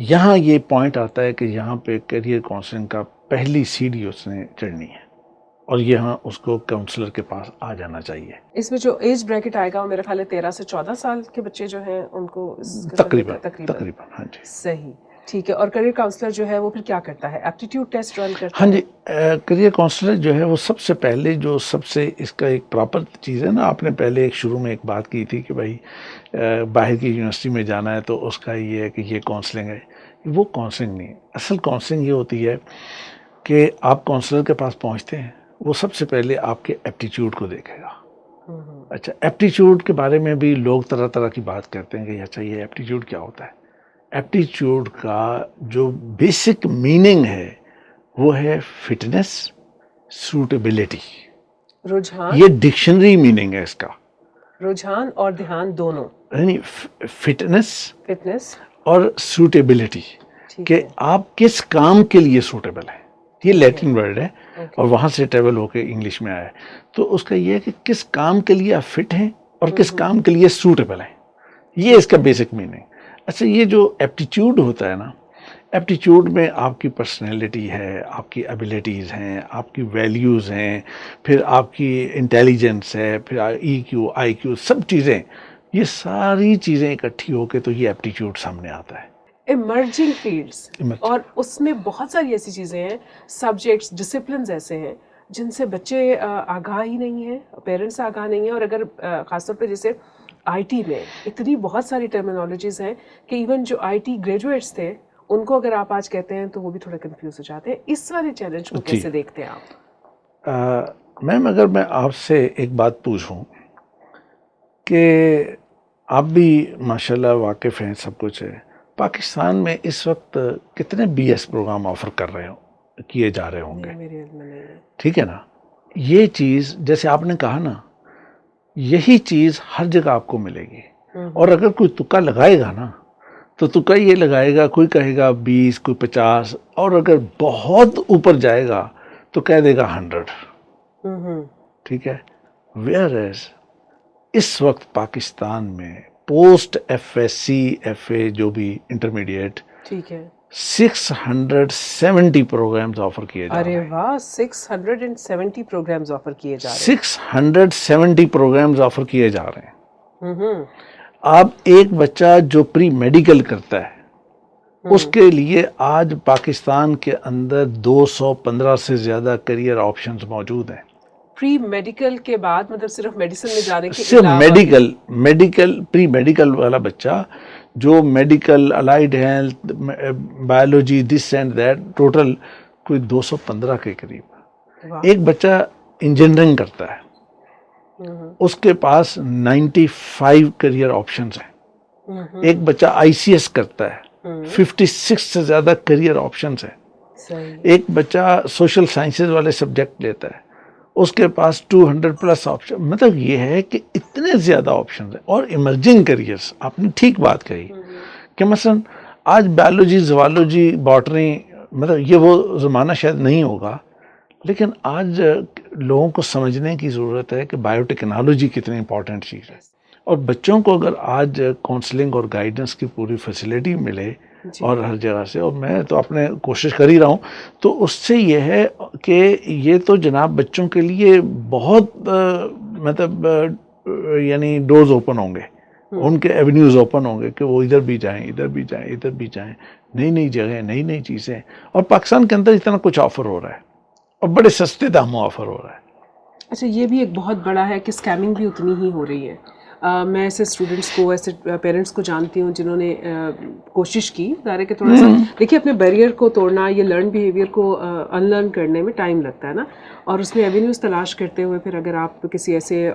یہاں یہ پوائنٹ آتا ہے کہ یہاں پہ کیریئر کاؤنسلنگ کا پہلی سیڑھی اس نے چڑھنی ہے اور یہاں اس کو کاؤنسلر کے پاس آ جانا چاہیے. اس میں جو ایج بریکٹ آئے گا وہ میرا خیال ہے 13 سے 14 سال کے بچے جو ہیں ان کو تقریباً ہاں جی. صحیح ٹھیک ہے. اور کریئر کاؤنسلر جو ہے وہ پھر کیا کرتا ہے؟ ایپٹیٹیوڈ ٹیسٹ رن کرتا ہے؟ ہاں جی. کریئر کاؤنسلر جو ہے وہ سب سے پہلے جو سب سے اس کا ایک پراپر چیز ہے نا، آپ نے پہلے ایک شروع میں ایک بات کی تھی کہ بھائی باہر کی یونیورسٹی میں جانا ہے تو اس کا یہ ہے کہ یہ کاؤنسلنگ ہے. وہ کاؤنسلنگ نہیں ہے. اصل کاؤنسلنگ یہ ہوتی ہے کہ آپ کاؤنسلر کے پاس پہنچتے ہیں، وہ سب سے پہلے آپ کے ایپٹیٹیوڈ کو دیکھے گا. اچھا، ایپٹیٹیوڈ کے بارے میں بھی لوگ طرح طرح کی بات کرتے ہیں کہ اچھا یہ ایپٹیٹیوڈ کیا ہوتا ہے. ایپٹیٹیوڈ کا جو بیسک میننگ ہے وہ ہے فٹنس، سوٹیبلٹی. رجحان، یہ ڈکشنری میننگ ہے اس کا. رجحان اور دھیان دونوں، یعنی فٹنس فٹنس اور سوٹیبلٹی، کہ آپ کس کام کے لیے سوٹیبل ہیں. یہ لیٹن ورڈ ہے اور وہاں سے ٹریول ہو کے انگلش میں آیا ہے. تو اس کا یہ ہے کہ کس کام کے لیے آپ فٹ ہیں اور کس کام کے لیے سوٹیبل ہیں. یہ اس کا بیسک میننگ. اچھا، یہ جو ایپٹیٹیوڈ ہوتا ہے نا، ایپٹیٹیوڈ میں آپ کی پرسنالٹی ہے، آپ کی ایبیلٹیز ہیں، آپ کی ویلیوز ہیں، پھر آپ کی انٹیلیجنس ہے، پھر ای کیو، آئی کیو، سب چیزیں، یہ ساری چیزیں اکٹھی ہو کے تو یہ ایپٹیٹیوڈ سامنے آتا ہے. ایمرجنگ فیلڈز، اور اس میں بہت ساری ایسی چیزیں ہیں، سبجیکٹس، ڈسپلنز ایسے ہیں جن سے بچے آگاہ ہی نہیں ہیں، پیرنٹس آگاہ نہیں ہیں. اور اگر خاص طور پہ جیسے آئی ٹی میں اتنی بہت ساری ٹرمینالوجیز ہیں کہ ایون جو آئی ٹی گریجویٹس تھے ان کو اگر آپ آج کہتے ہیں تو وہ بھی تھوڑا کنفیوز ہو جاتے ہیں. اس والے چیلنج کو کیسے دیکھتے ہیں آپ؟ میم، اگر میں آپ سے ایک بات پوچھوں کہ آپ بھی ماشاءاللہ واقف ہیں، سب کچھ ہے، پاکستان میں اس وقت کتنے بی ایس پروگرام آفر کیے جا رہے ہوں گے؟ میرے علم میں نہیں ہے. ٹھیک ہے نا. یہ چیز جیسے آپ نے کہا نا، یہی چیز ہر جگہ آپ کو ملے گی. اور اگر کوئی تکا لگائے گا نا تو تکا یہ لگائے گا، کوئی کہے گا 20، کوئی 50، اور اگر بہت اوپر جائے گا تو کہہ دے گا 100. ٹھیک ہے. ویئر ایز اس وقت پاکستان میں post F S C, F A, جو بھی انٹرمیڈیٹ، ٹھیک ہے، 670 پروگرامز آفر کیے جا رہے ہیں. ارے واہ، 670 پروگرامز آفر کیے جا رہے ہیں. 670 پروگرامز آفر کیے جا رہے ہیں. ہوں. اب ایک بچہ جو پری میڈیکل کرتا ہے اس کے لیے آج پاکستان کے اندر 215 سے زیادہ کریئر آپشنز موجود ہیں. پری میڈیکل کے بعد مطلب صرف میڈیسن میں جانے کے صرف علاوہ میڈیکل پری میڈیکل والا بچہ جو medical, allied health, biology, this and that, total کوئی 215 کے قریب. ایک بچہ انجینئرنگ کرتا ہے، اس کے پاس 95 کریئر آپشنز ہیں. ایک بچہ آئی سی ایس کرتا ہے، 56 سے زیادہ کریئر آپشنز ہیں. ایک بچہ سوشل سائنسز والے سبجیکٹ لیتا ہے، اس کے پاس 200+ آپشن. مطلب یہ ہے کہ اتنے زیادہ آپشنز ہیں. اور ایمرجنگ کریئرز، آپ نے ٹھیک بات کہی کہ مثلا آج بایولوجی، زوالوجی، باٹنی، مطلب یہ وہ زمانہ شاید نہیں ہوگا، لیکن آج لوگوں کو سمجھنے کی ضرورت ہے کہ بایو ٹیکنالوجی کتنی امپورٹنٹ چیز ہے. اور بچوں کو اگر آج کاؤنسلنگ اور گائیڈنس کی پوری فیسلٹی ملے اور ہر جگہ سے، اور میں تو اپنے کوشش کر ہی رہا ہوں، تو اس سے یہ ہے کہ یہ تو جناب بچوں کے لیے بہت مطلب یعنی ڈورز اوپن ہوں گے، ان کے ایونیوز اوپن ہوں گے کہ وہ ادھر بھی جائیں، ادھر بھی جائیں، ادھر بھی جائیں. نئی نئی جگہیں، نئی نئی چیزیں. اور پاکستان کے اندر اتنا کچھ آفر ہو رہا ہے اور بڑے سستے داموں آفر ہو رہا ہے. اچھا، یہ بھی ایک بہت بڑا ہے کہ اسکیمنگ بھی اتنی ہی ہو رہی ہے. میں ایسے اسٹوڈنٹس کو، ایسے پیرنٹس کو جانتی ہوں جنہوں نے کوشش کی. ظاہر ہے کہ تھوڑا سا دیکھیے اپنے بیریئر کو توڑنا، یہ لرن بیہیویئر کو ان لرن کرنے میں ٹائم لگتا ہے نا. اور اس میں ایونیوز تلاش کرتے ہوئے پھر اگر آپ کسی ایسے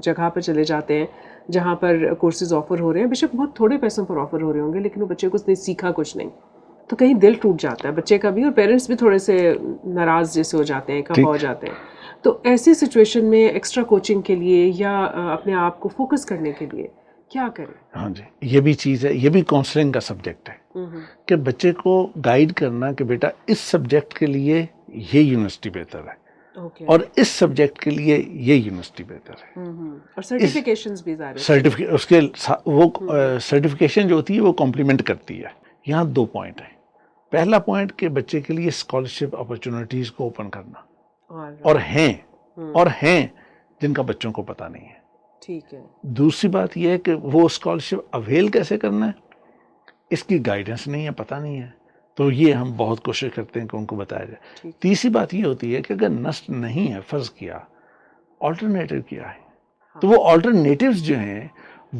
جگہ پر چلے جاتے ہیں جہاں پر کورسز آفر ہو رہے ہیں، بے شک بہت تھوڑے پیسوں پر آفر ہو رہے ہوں گے، لیکن وہ بچے کو اس نے سیکھا کچھ نہیں، تو کہیں دل ٹوٹ جاتا ہے بچے کا بھی، اور پیرنٹس بھی تھوڑے سے ناراض جیسے ہو جاتے ہیں، کھپا ہو جاتے ہیں. تو ایسی سچویشن میں ایکسٹرا کوچنگ کے لیے یا اپنے آپ کو فوکس کرنے کے لیے کیا کریں؟ ہاں جی، یہ بھی چیز ہے، یہ بھی کاؤنسلنگ کا سبجیکٹ ہے کہ بچے کو گائیڈ کرنا کہ بیٹا اس سبجیکٹ کے لیے یہ یونیورسٹی بہتر ہے اور اس سبجیکٹ کے لیے یہ یونیورسٹی بہتر ہے. اور سرٹیفیکیشنز بھی ظاہر اس کے وہ سرٹیفکیشن جو ہوتی ہے وہ کمپلیمنٹ کرتی ہے یہاں 2 پوائنٹ ہیں. پہلا پوائنٹ کہ بچے کے لیے اسکالرشپ اپرچونیٹیز کو اوپن کرنا، اور ہیں جن کا بچوں کو پتہ نہیں ہے. ٹھیک ہے. دوسری بات یہ ہے کہ وہ اسکالرشپ اویل کیسے کرنا ہے اس کی گائیڈنس نہیں ہے، پتہ نہیں ہے. تو یہ ہم بہت کوشش کرتے ہیں کہ ان کو بتایا جائے. تیسری بات یہ ہوتی ہے کہ اگر نسٹ نہیں ہے، فرض کیا آلٹرنیٹو کیا ہے، تو وہ آلٹرنیٹیوز جو ہیں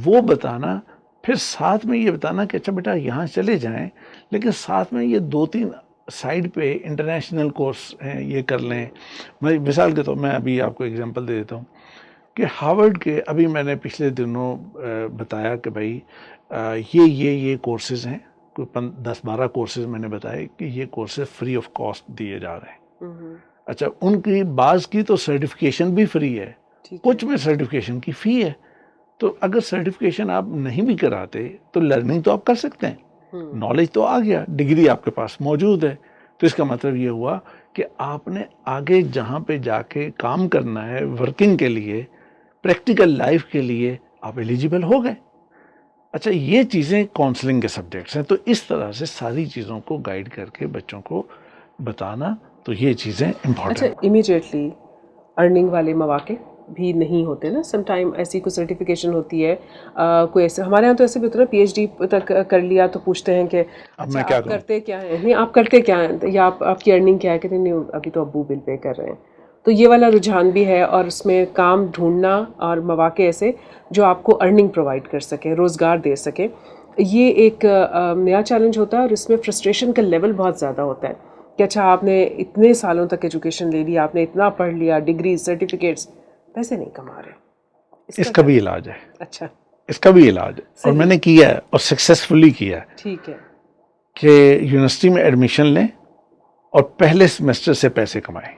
وہ بتانا، پھر ساتھ میں یہ بتانا کہ اچھا بیٹا یہاں چلے جائیں، لیکن ساتھ میں یہ 2-3 سائڈ پہ انٹرنیشنل کورس ہیں یہ کر لیں. میں مثال کے طور میں ابھی آپ کو ایگزامپل دے دیتا ہوں کہ ہارورڈ کے ابھی میں نے پچھلے دنوں بتایا کہ بھائی یہ کورسز ہیں، کوئی 10-12 کورسز میں نے بتائے کہ یہ کورسز فری آف کاسٹ دیے جا رہے ہیں. اچھا ان کی بعض کی تو سرٹیفکیشن بھی فری ہے، کچھ میں سرٹیفکیشن کی فی ہے. تو اگر سرٹیفکیشن آپ نہیں بھی کراتے تو لرننگ تو آپ کر سکتے ہیں، نالج تو آ گیا، ڈگری آپ کے پاس موجود ہے. تو اس کا مطلب یہ ہوا کہ آپ نے آگے جہاں پہ جا کے کام کرنا ہے ورکنگ کے لیے، پریکٹیکل لائف کے لیے آپ ایلیجیبل ہو گئے. اچھا یہ چیزیں کاؤنسلنگ کے سبجیکٹس ہیں. تو اس طرح سے ساری چیزوں کو گائیڈ کر کے بچوں کو بتانا، تو یہ چیزیں امپورٹنٹ. اچھا امیجیٹلی ارننگ والے مواقع بھی نہیں ہوتے نا، سم ٹائم ایسی کوئی سرٹیفکیشن ہوتی ہے، کوئی ایسے ہمارے یہاں تو ایسے بھی ہوتا ہے پی ایچ ڈی تک کر لیا تو پوچھتے ہیں کہ اچھا آپ کرتے کیا ہیں، نہیں آپ کرتے کیا ہیں، یا آپ کی ارننگ کیا ہے، کہتے ہیں نہیں ابھی تو ابو بل پے کر رہے ہیں. تو یہ والا رجحان بھی ہے، اور اس میں کام ڈھونڈنا اور مواقع ایسے جو آپ کو ارننگ پرووائڈ کر سکیں، روزگار دے سکیں، یہ ایک نیا چیلنج ہوتا ہے. اور اس میں فرسٹریشن کا لیول بہت زیادہ ہوتا ہے کہ اچھا آپ نے اتنے سالوں تک ایجوکیشن لے لی، آپ نے اتنا پڑھ لیا، ڈگری سرٹیفکیٹس، پیسے نہیں کما رہے. اس کا بھی علاج ہے. اچھا اس کا بھی علاج ہے، اور میں نے کیا ہے اور سکسیسفلی کیا ہے. ٹھیک ہے. کہ یونیورسٹی میں ایڈمیشن لیں اور پہلے سیمسٹر سے پیسے کمائیں.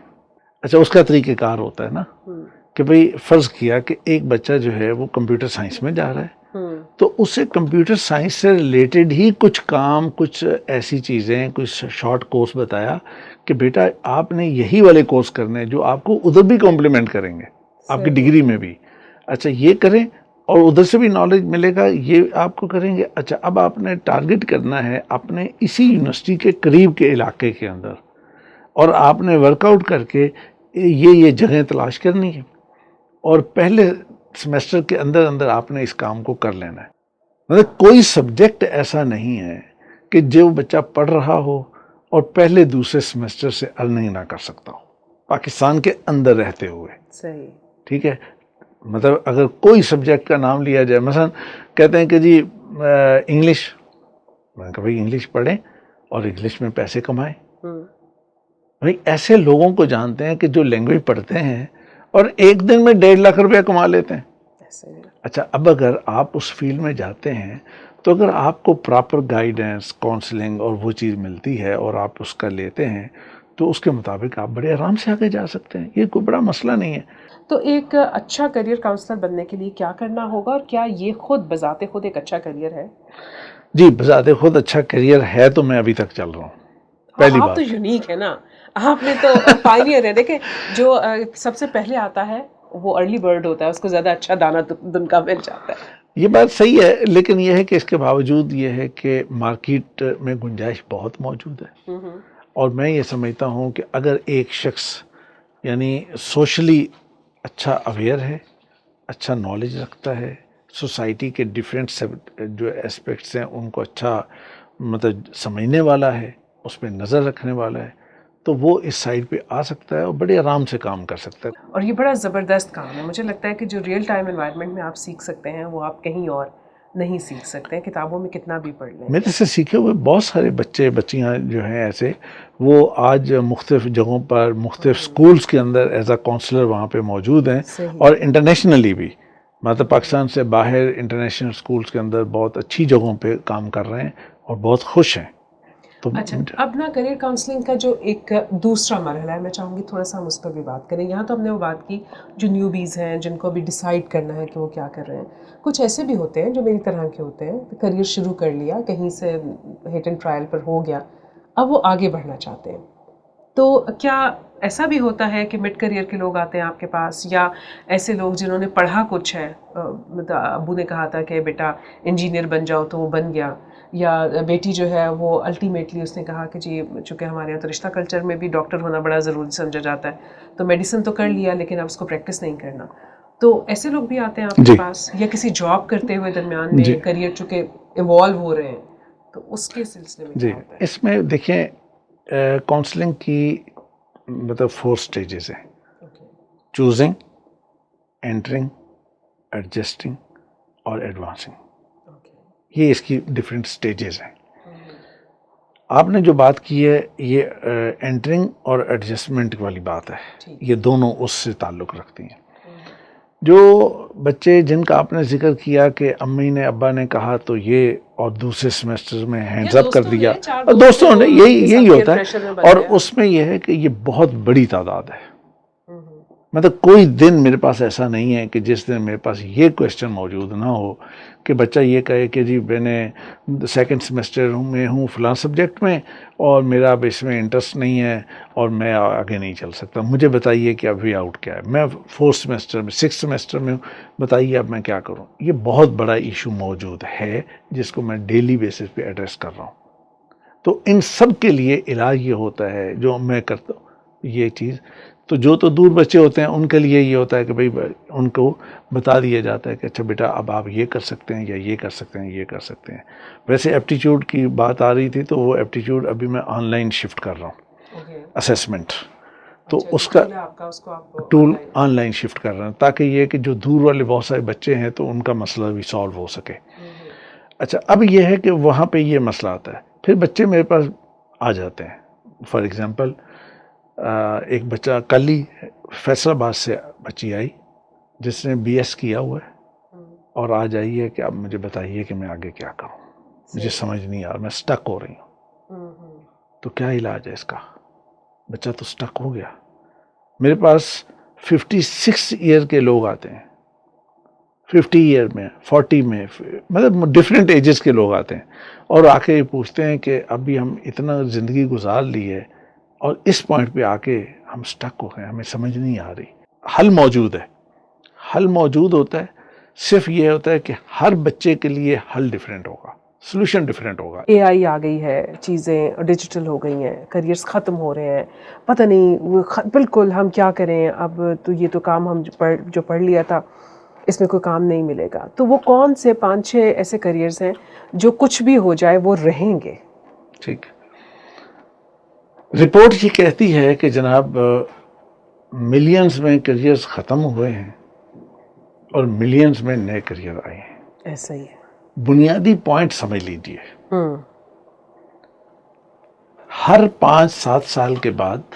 اچھا اس کا طریقہ کار ہوتا ہے نا کہ بھئی فرض کیا کہ ایک بچہ جو ہے وہ کمپیوٹر سائنس میں جا رہا ہے، تو اسے کمپیوٹر سائنس سے ریلیٹڈ ہی کچھ کام، کچھ ایسی چیزیں، کچھ شارٹ کورس بتایا کہ بیٹا آپ نے یہی والے کورس کرنے ہیں جو آپ کو ادھر بھی کمپلیمنٹ کریں گے آپ کی ڈگری میں بھی. اچھا یہ کریں اور ادھر سے بھی نالج ملے گا، یہ آپ کو کریں گے. اچھا اب آپ نے ٹارگٹ کرنا ہے اپنے اسی یونیورسٹی کے قریب کے علاقے کے اندر، اور آپ نے ورک آؤٹ کر کے یہ جگہیں تلاش کرنی ہے، اور پہلے سیمسٹر کے اندر اندر آپ نے اس کام کو کر لینا ہے. مطلب کوئی سبجیکٹ ایسا نہیں ہے کہ جو بچہ پڑھ رہا ہو اور پہلے دوسرے سیمسٹر سے ارننگ نہ کر سکتا ہو پاکستان کے اندر رہتے ہوئے. صحیح. ٹھیک ہے. مطلب اگر کوئی سبجیکٹ کا نام لیا جائے، مثلا کہتے ہیں کہ جی انگلش، میں نے کہا بھائی انگلش پڑھیں اور انگلش میں پیسے کمائیں. بھائی ایسے لوگوں کو جانتے ہیں کہ جو لینگویج پڑھتے ہیں اور ایک دن میں 1.5 لاکھ روپیہ کما لیتے ہیں. اچھا اب اگر آپ اس فیلڈ میں جاتے ہیں تو اگر آپ کو پراپر گائیڈنس، کاؤنسلنگ اور وہ چیز ملتی ہے اور آپ اس کا لیتے ہیں تو اس کے مطابق آپ بڑے آرام سے آگے جا سکتے ہیں. یہ کوئی بڑا مسئلہ نہیں ہے. تو ایک اچھا کریئر کاؤنسلر بننے کے لیے کیا کرنا ہوگا، اور کیا یہ خود بذات خود ایک اچھا کریئر ہے؟ جی بذات خود اچھا کریئر ہے، تو میں ابھی تک چل رہا ہوں. پہلی آپ بات تو یونیک ہے نا، آپ نے تو پائنیئر ہے. دیکھیں جو سب سے پہلے آتا ہے وہ ارلی برڈ ہوتا ہے، اس کو زیادہ اچھا دانا دن کا مل جاتا ہے. یہ بات صحیح ہے، لیکن یہ ہے کہ اس کے باوجود یہ ہے کہ مارکیٹ میں گنجائش بہت موجود ہے. اور میں یہ سمجھتا ہوں کہ اگر ایک شخص یعنی سوشلی اچھا اویئر ہے، اچھا نالج رکھتا ہے، سوسائٹی کے ڈیفرنٹ جو اسپیکٹس ہیں ان کو اچھا مطلب سمجھنے والا ہے، اس پہ نظر رکھنے والا ہے، تو وہ اس سائڈ پہ آ سکتا ہے اور بڑے آرام سے کام کر سکتا ہے. اور یہ بڑا زبردست کام ہے. مجھے لگتا ہے کہ جو ریئل ٹائم انوائرمنٹ میں آپ سیکھ سکتے ہیں وہ آپ کہیں اور نہیں سیکھ سکتے ہیں، کتابوں میں کتنا بھی پڑھ لیں. میرے سے سیکھے ہوئے بہت سارے بچے بچیاں جو ہیں ایسے، وہ آج مختلف جگہوں پر، مختلف سکولز کے اندر ایز اے کاؤنسلر وہاں پہ موجود ہیں، اور انٹرنیشنلی بھی، مطلب پاکستان سے باہر انٹرنیشنل سکولز کے اندر بہت اچھی جگہوں پہ کام کر رہے ہیں اور بہت خوش ہیں. اچھا اب نا کریئر کاؤنسلنگ کا جو ایک دوسرا مرحلہ ہے، میں چاہوں گی تھوڑا سا ہم اس پر بھی بات کریں. یہاں تو ہم نے وہ بات کی جو نیوبیز ہیں، جن کو ابھی ڈیسائیڈ کرنا ہے کہ وہ کیا کر رہے ہیں. کچھ ایسے بھی ہوتے ہیں جو میری طرح کے ہوتے ہیں، کریئر شروع کر لیا، کہیں سے ہٹ اینڈ ٹرائل پر ہو گیا، اب وہ آگے بڑھنا چاہتے ہیں. تو کیا ایسا بھی ہوتا ہے کہ مڈ کریئر کے لوگ آتے ہیں آپ کے پاس، یا ایسے لوگ جنہوں نے پڑھا کچھ ہے، ابو نے کہا تھا کہ بیٹا انجینئر بن جاؤ تو وہ بن گیا، یا بیٹی جو ہے وہ الٹیمیٹلی اس نے کہا کہ جی چونکہ ہمارے یہاں تو رشتہ کلچر میں بھی ڈاکٹر ہونا بڑا ضروری سمجھا جاتا ہے، تو میڈیسن تو کر لیا لیکن اب اس کو پریکٹس نہیں کرنا. تو ایسے لوگ بھی آتے ہیں آپ کے پاس، یا کسی جاب کرتے ہوئے درمیان میں کریئر چونکہ ایوالو ہو رہے ہیں، تو اس کے سلسلے میں کیا ہوتا ہے؟ اس میں دیکھیں کاؤنسلنگ کی مطلب 4 سٹیجز ہیں: چوزنگ، انٹرنگ، ایڈجسٹنگ اور ایڈوانسنگ. یہ اس کی ڈفرینٹ سٹیجز ہیں. آپ نے جو بات کی ہے یہ انٹرنگ اور ایڈجسٹمنٹ والی بات ہے، یہ دونوں اس سے تعلق رکھتی ہیں. جو بچے جن کا آپ نے ذکر کیا کہ امی نے ابا نے کہا تو یہ، اور دوسرے سیمسٹر میں ہینڈز اپ کر دیا، اور دوستوں نے، یہی ہوتا ہے. اور اس میں یہ ہے کہ یہ بہت بڑی تعداد ہے. مطلب کوئی دن میرے پاس ایسا نہیں ہے کہ جس دن میرے پاس یہ کویشچن موجود نہ ہو کہ بچہ یہ کہے کہ جی میں نے 2nd سیمسٹر میں ہوں فلاں سبجیکٹ میں، اور میرا اب اس میں انٹرسٹ نہیں ہے اور میں آگے نہیں چل سکتا، مجھے بتائیے کہ اب وے آؤٹ کیا ہے. میں 4th سیمسٹر میں 6th سیمسٹر میں ہوں، بتائیے اب میں کیا کروں. یہ بہت بڑا ایشو موجود ہے جس کو میں ڈیلی بیسس پہ ایڈریس کر رہا ہوں. تو ان سب کے لیے علاج یہ ہوتا ہے جو میں کرتا ہوں یہ چیز. تو جو تو دور بچے ہوتے ہیں ان کے لیے یہ ہوتا ہے کہ بھئی ان کو بتا دیا جاتا ہے کہ اچھا بیٹا اب آپ یہ کر سکتے ہیں، یا یہ کر سکتے ہیں، یہ کر سکتے ہیں. ویسے ایپٹیچیوڈ کی بات آ رہی تھی تو وہ ایپٹیچیوڈ ابھی میں آن لائن شفٹ کر رہا ہوں، اسیسمنٹ. تو اس کا ٹول آن لائن شفٹ کر رہا ہوں تاکہ یہ کہ جو دور والے بہت سارے بچے ہیں تو ان کا مسئلہ بھی سالو ہو سکے. اچھا اب یہ ہے کہ وہاں پہ یہ مسئلہ آتا ہے، پھر بچے میرے پاس آ جاتے ہیں. فار ایگزامپل ایک بچہ کل ہی فیصل آباد سے بچی آئی جس نے BS کیا ہوا ہے، اور آج آئی ہے کہ اب مجھے بتائیے کہ میں آگے کیا کروں، مجھے سمجھ نہیں آ رہا، میں سٹک ہو رہی ہوں. تو کیا علاج ہے اس کا؟ بچہ تو سٹک ہو گیا. میرے پاس 56 ایئر کے لوگ آتے ہیں، 50 ایئر میں، 40 میں، مطلب ڈفرینٹ ایجز کے لوگ آتے ہیں اور آ کے پوچھتے ہیں کہ ابھی ہم اتنا زندگی گزار لی ہے اور اس پوائنٹ پہ آ کے ہم سٹک ہو گئے، ہمیں سمجھ نہیں آ رہی. حل موجود ہے، حل موجود ہوتا ہے، صرف یہ ہوتا ہے کہ ہر بچے کے لیے حل ڈیفرنٹ ہوگا، سولوشن ڈیفرنٹ ہوگا. AI آ گئی ہے، چیزیں ڈیجیٹل ہو گئی ہیں، کریئرز ختم ہو رہے ہیں، پتہ نہیں بالکل ہم کیا کریں اب. تو یہ تو کام ہم جو پڑھ لیا تھا اس میں کوئی کام نہیں ملے گا. تو وہ کون سے 5-6 ایسے کریئرز ہیں جو کچھ بھی ہو جائے وہ رہیں گے؟ ٹھیک. رپورٹ یہ کہتی ہے کہ جناب ملینز میں کریئرز ختم ہوئے ہیں اور ملینز میں نئے کریئر آئے ہیں. ایسا ہی ہے. بنیادی پوائنٹ سمجھ لیجیے، ہر 5-7 سال کے بعد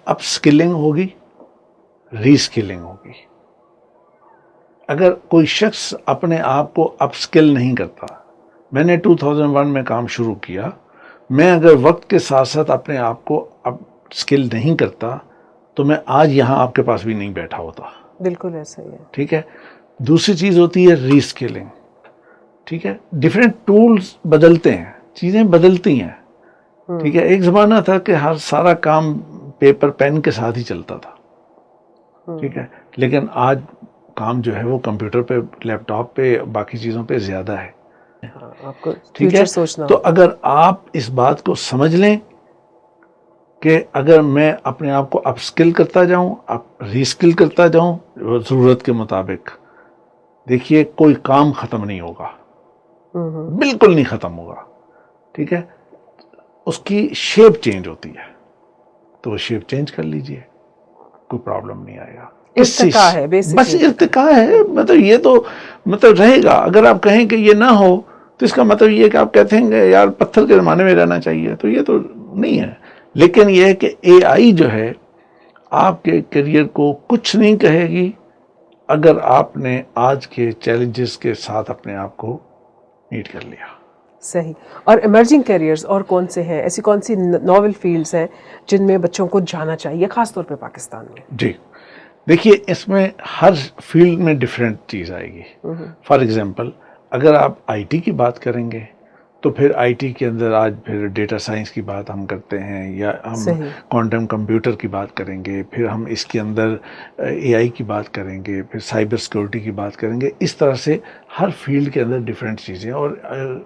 اپ سکلنگ ہوگی، ری سکلنگ ہوگی. اگر کوئی شخص اپنے آپ کو اپ سکل نہیں کرتا، میں نے 2001 میں کام شروع کیا، میں اگر وقت کے ساتھ ساتھ اپنے آپ کو اپ سکل نہیں کرتا تو میں آج یہاں آپ کے پاس بھی نہیں بیٹھا ہوتا. بالکل ایسا ہی ہے. ٹھیک ہے. دوسری چیز ہوتی ہے ری سکلنگ. ٹھیک ہے. ڈفرینٹ ٹولز بدلتے ہیں، چیزیں بدلتی ہیں. ٹھیک ہے. ایک زمانہ تھا کہ ہر سارا کام پیپر پین کے ساتھ ہی چلتا تھا. ٹھیک ہے. لیکن آج کام جو ہے وہ کمپیوٹر پہ، لیپ ٹاپ پہ، باقی چیزوں پہ زیادہ ہے. آپ کو ٹھیک ہے. تو اگر آپ اس بات کو سمجھ لیں کہ اگر میں اپنے آپ کو اپ سکل کرتا جاؤں، اپ ری سکل کرتا جاؤں ضرورت کے مطابق، دیکھیے کوئی کام ختم نہیں ہوگا، بالکل نہیں ختم ہوگا. ٹھیک ہے. اس کی شیپ چینج ہوتی ہے تو وہ شیپ چینج کر لیجئے، کوئی پرابلم نہیں آئے گا. ارتقاء ہے، بس ارتقاء ہے. مطلب یہ تو مطلب رہے گا. اگر آپ کہیں کہ یہ نہ ہو تو اس کا مطلب یہ کہ آپ کہتے ہیں کہ یار پتھر کے زمانے میں رہنا چاہیے، تو یہ تو نہیں ہے. لیکن یہ ہے کہ AI جو ہے آپ کے کیریئر کو کچھ نہیں کہے گی اگر آپ نے آج کے چیلنجز کے ساتھ اپنے آپ کو میٹ کر لیا. صحیح. اور ایمرجنگ کیریئرز اور کون سے ہیں؟ ایسی کون سی ناول فیلڈز ہیں جن میں بچوں کو جانا چاہیے خاص طور پہ پاکستان میں؟ جی دیکھیے، اس میں ہر فیلڈ میں ڈیفرنٹ چیز آئے گی. فار ایگزامپل اگر آپ IT کی بات کریں گے تو پھر آئی ٹی کے اندر آج پھر ڈیٹا سائنس کی بات ہم کرتے ہیں، یا ہم کوانٹم کمپیوٹر کی بات کریں گے، پھر ہم اس کے اندر اے آئی کی بات کریں گے، پھر سائبر سیکورٹی کی بات کریں گے. اس طرح سے ہر فیلڈ کے اندر ڈفرینٹ چیزیں، اور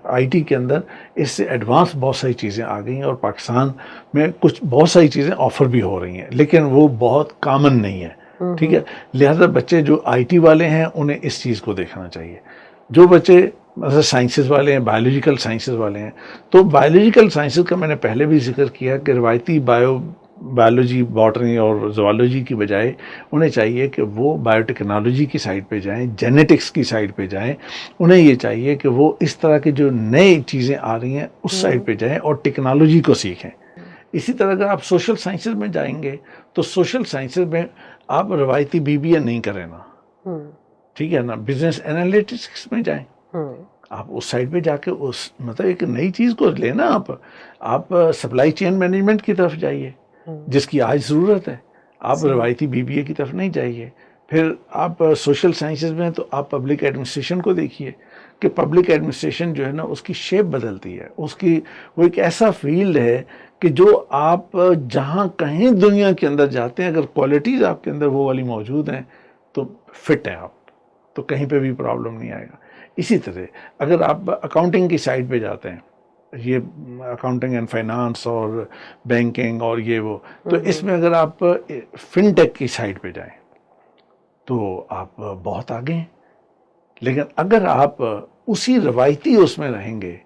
آئی ٹی کے اندر اس سے ایڈوانس بہت ساری چیزیں آ گئی ہیں، اور پاکستان میں کچھ بہت ساری چیزیں آفر بھی ہو رہی ہیں، لیکن وہ بہت کامن نہیں ہے. ٹھیک ہے، لہذا بچے جو آئی ٹی والے ہیں انہیں اس چیز کو دیکھنا چاہیے. جو بچے مثلا سائنسز والے ہیں، بایولوجیکل سائنسز والے ہیں، تو بایولوجیکل سائنسز کا میں نے پہلے بھی ذکر کیا کہ روایتی بایولوجی، باٹنی اور زوالوجی کی بجائے انہیں چاہیے کہ وہ بایو ٹیکنالوجی کی سائڈ پہ جائیں، جینیٹکس کی سائڈ پہ جائیں. انہیں یہ چاہیے کہ وہ اس طرح کی جو نئی چیزیں آ رہی ہیں اس سائڈ پہ جائیں اور ٹیکنالوجی کو سیکھیں. اسی طرح اگر آپ سوشل سائنسز میں جائیں گے تو سوشل سائنسز میں آپ روایتی BBA نہیں کریں نا، ٹھیک ہے نا، بزنس انالیٹکس میں جائیں. آپ اس سائڈ پہ جا کے مطلب ایک نئی چیز کو لینا، آپ سپلائی چین مینجمنٹ کی طرف جائیے جس کی آج ضرورت ہے. آپ روایتی BBA کی طرف نہیں جائیے. پھر آپ سوشل سائنسز میں تو آپ پبلک ایڈمنسٹریشن کو دیکھیے کہ پبلک ایڈمنسٹریشن جو ہے نا اس کی شیپ بدلتی ہے. وہ ایک ایسا فیلڈ ہے کہ جو آپ جہاں کہیں دنیا کے اندر جاتے ہیں، اگر کوالٹیز آپ کے اندر وہ والی موجود ہیں تو فٹ ہیں آپ، تو کہیں پہ بھی پرابلم نہیں آئے گا. اسی طرح اگر آپ اکاؤنٹنگ کی سائڈ پہ جاتے ہیں، یہ اکاؤنٹنگ اینڈ فائنانس اور بینکنگ اور یہ وہ، تو اس میں اگر آپ فن ٹیک کی سائڈ پہ جائیں تو آپ بہت آگے ہیں. لیکن اگر آپ اسی روایتی اس میں رہیں گے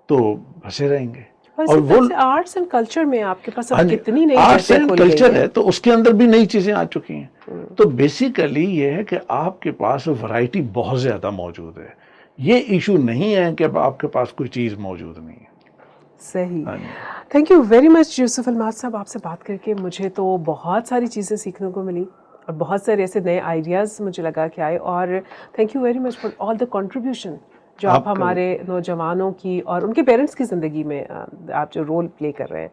تو پھنسے رہیں گے. اور وہ آرٹس اینڈ کلچر میں آپ کے پاس اب کتنی نئی آرٹس اینڈ کلچر ہے تو اس کے اندر بھی نئی چیزیں آ چکی ہیں. تو بیسیکلی یہ ہے کہ آپ کے پاس ورائٹی بہت زیادہ موجود ہے. یہ ایشو نہیں ہے کہ آپ کے پاس کوئی چیز موجود نہیں ہے. صحیح. تھینک یو ویری مچ یوسف الماس صاحب. آپ سے بات کر کے مجھے تو بہت ساری چیزیں سیکھنے کو ملی اور بہت سارے ایسے نئے آئیڈیاز مجھے لگا کہ آئے. اور thank you very much for all the contribution جو آپ ہمارے نوجوانوں کی اور ان کے پیرنٹس کی زندگی میں آپ جو رول پلے کر رہے ہیں.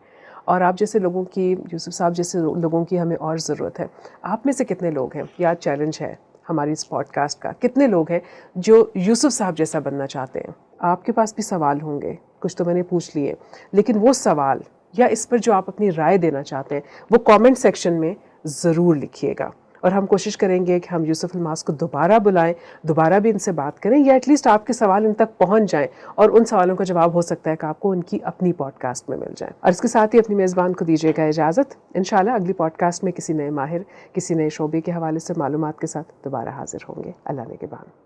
اور آپ جیسے لوگوں کی، یوسف صاحب جیسے لوگوں کی ہمیں اور ضرورت ہے. آپ میں سے کتنے لوگ ہیں، یا چیلنج ہے ہماری اس پوڈ کاسٹ کا، کتنے لوگ ہیں جو یوسف صاحب جیسا بننا چاہتے ہیں؟ آپ کے پاس بھی سوال ہوں گے، کچھ تو میں نے پوچھ لیے، لیکن وہ سوال یا اس پر جو آپ اپنی رائے دینا چاہتے ہیں وہ کامنٹ سیکشن میں ضرور لکھیے گا. اور ہم کوشش کریں گے کہ ہم یوسف الماس کو دوبارہ بلائیں، دوبارہ بھی ان سے بات کریں، یا ایٹ لیسٹ آپ کے سوال ان تک پہنچ جائیں اور ان سوالوں کا جواب ہو سکتا ہے کہ آپ کو ان کی اپنی پوڈ کاسٹ میں مل جائیں. اور اس کے ساتھ ہی اپنی میزبان کو دیجیے گا اجازت. انشاءاللہ اگلی پوڈ کاسٹ میں کسی نئے ماہر، کسی نئے شعبے کے حوالے سے معلومات کے ساتھ دوبارہ حاضر ہوں گے. اللہ نگہبان.